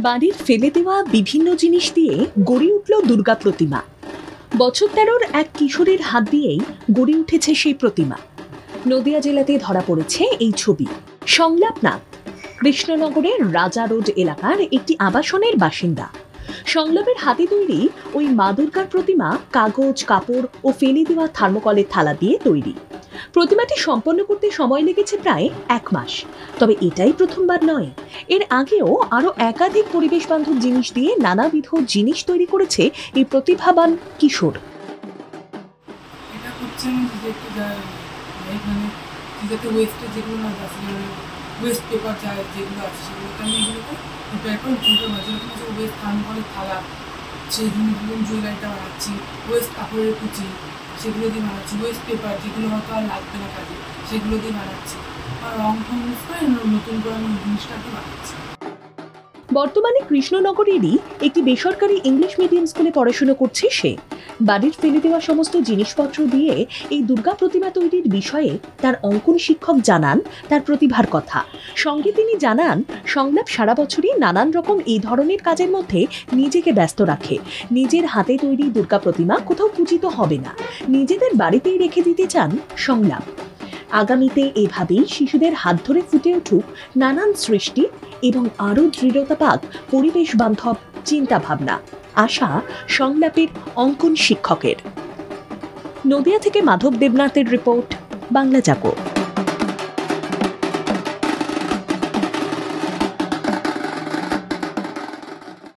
বাড়ির ফেলে দেওয়া বিভিন্ন জিনিস দিয়ে গড়ে উঠল দুর্গা প্রতিমা। বছর 13-র এক কিশোরীর হাত দিয়েই গড়ে উঠেছে সেই প্রতিমা। নদিয়া জেলাতে ধরা পড়েছে এই ছবি। সংলাপ নাথ কৃষ্ণনগরের রাজা রোড এলাকার একটি আবাসনের বাসিন্দা। সংলাপের হাতে তৈরি ওই মা দুর্গার প্রতিমা কাগজ, কাপড় ও ফেলে দেওয়া থার্মোকলের থালা দিয়ে তৈরি। প্রতিমাটি সম্পন্ন করতে সময় লেগেছে প্রায় 1 মাস। তবে এটাই প্রথমবার নয়, এর আগেও আরো একাধিক পরিবেশ বান্ধব জিনিস দিয়ে নানাবিধ জিনিস তৈরি করেছে এই প্রতিভাবান কিশোর। ওয়েস্ট পেপার যায় যেগুলো আছে সেগুলোকে আমি এগুলোকে পেপার মাঝে ওয়েস্ট থার্মোকলের থালা, সেই জিনিসগুলো জুয়েলারিটা বানাচ্ছি, ওয়েস্ট কাপড়ের কুচি সেগুলো দিয়ে বানাচ্ছি, ওয়েস্ট পেপার যেগুলো হয়তো আর লাগবে না কাজে সেগুলো দিয়ে বানাচ্ছি, আর রং ফং ইউজ করে নতুন করে আমি জিনিসটাকে বানাচ্ছি। বর্তমানে কৃষ্ণনগরেরই একটি বেসরকারি ইংলিশ মিডিয়াম স্কুলে পড়াশোনা করছে সে। বাড়ির ফেলে দেওয়া সমস্ত জিনিসপত্র দিয়ে এই দুর্গা প্রতিমা তৈরির বিষয়ে তার অঙ্কন শিক্ষক জানান তার প্রতিভার কথা। সঙ্গে তিনি জানান, সংলাপ সারা বছরই নানান রকম এই ধরনের কাজের মধ্যে নিজেকে ব্যস্ত রাখে। নিজের হাতে তৈরি দুর্গা প্রতিমা কোথাও পূজিত হবে না, নিজেদের বাড়িতেই রেখে দিতে চান সংলাপ। আগামীতে এভাবেই শিশুদের হাত ধরে ফুটে উঠুক নানান সৃষ্টি এবং আরও দৃঢ়তা পাক পরিবেশ বান্ধব চিন্তা ভাবনা, আশা সংলাপের অঙ্কন শিক্ষকের। নদিয়া থেকে মাধব দেবনাথের রিপোর্ট, বাংলা জাগো।